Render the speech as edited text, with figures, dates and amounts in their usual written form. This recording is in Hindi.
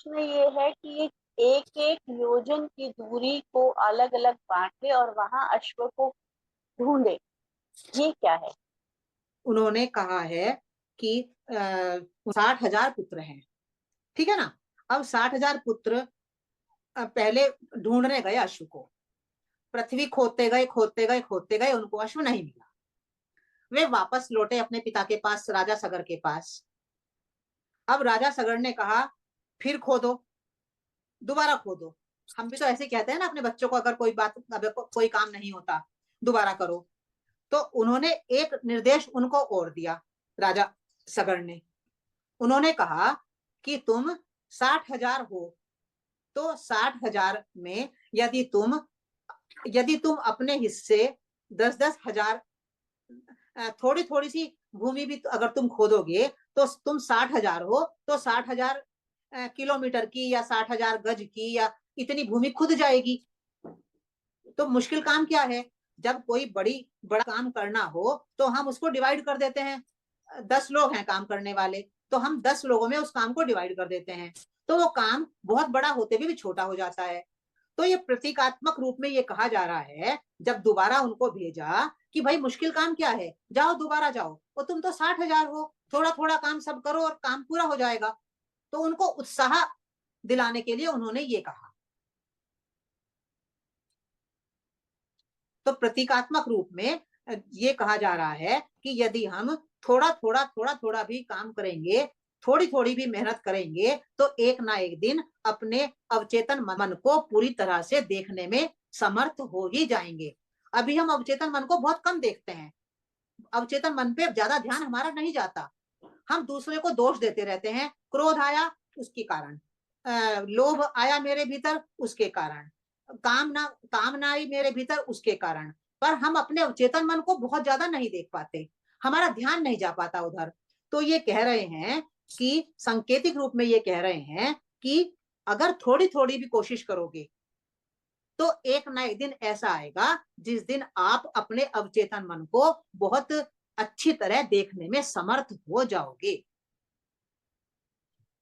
उसमें ये है कि एक एक योजन की दूरी को अलग अलग बांटे और वहां अश्व को ढूंढे। ये क्या है? उन्होंने कहा है कि 60,000 पुत्र हैं, ठीक है ना। अब 60,000 पुत्र पहले ढूंढने गए अश्व को, पृथ्वी खोदते गए खोदते गए खोदते गए, उनको अश्व नहीं मिला। वे वापस लौटे अपने पिता के पास, राजा सगर के पास। अब राजा सगर ने कहा, फिर खोदो, दोबारा खोदो। हम भी तो ऐसे कहते हैं ना अपने बच्चों को, अगर कोई बात, अगर कोई काम नहीं होता, दोबारा करो। तो उन्होंने एक निर्देश उनको और दिया, राजा सगर ने। उन्होंने कहा कि तुम 60,000 हो, तो 60,000 में यदि तुम अपने हिस्से 10-10 हजार, थोड़ी थोड़ी सी भूमि भी अगर तुम खोदोगे, तो तुम 60,000 हो, तो 60,000 किलोमीटर की या 60,000 गज की या इतनी भूमि खुद जाएगी। तो मुश्किल काम क्या है? जब कोई बड़ा काम करना हो तो हम उसको डिवाइड कर देते हैं। 10 लोग हैं काम करने वाले, तो हम 10 लोगों में उस काम को डिवाइड कर देते हैं, तो वो काम बहुत बड़ा होते हुए भी छोटा हो जाता है। तो ये प्रतीकात्मक रूप में ये कहा जा रहा है, जब दोबारा उनको भेजा कि भाई मुश्किल काम क्या है, जाओ दोबारा जाओ, और तुम तो 60,000 हो, थोड़ा थोड़ा काम सब करो और काम पूरा हो जाएगा। तो उनको उत्साह दिलाने के लिए उन्होंने ये कहा। तो प्रतीकात्मक रूप में ये कहा जा रहा है कि यदि हम थोड़ा थोड़ा भी काम करेंगे, थोड़ी थोड़ी भी मेहनत करेंगे, तो एक ना एक दिन अपने अवचेतन मन को पूरी तरह से देखने में समर्थ हो ही जाएंगे। अभी हम अवचेतन मन को बहुत कम देखते हैं, अवचेतन मन पे ज्यादा ध्यान हमारा नहीं जाता। हम दूसरे को दोष देते रहते हैं, क्रोध आया उसके कारण, लोभ आया मेरे भीतर उसके कारण, कामना आई मेरे भीतर उसके कारण, पर हम अपने अवचेतन मन को बहुत ज्यादा नहीं देख पाते, हमारा ध्यान नहीं जा पाता उधर। तो ये कह रहे हैं कि सांकेतिक रूप में ये कह रहे हैं कि अगर थोड़ी थोड़ी भी कोशिश करोगे, तो एक ना एक दिन ऐसा आएगा जिस दिन आप अपने अवचेतन मन को बहुत अच्छी तरह देखने में समर्थ हो जाओगे।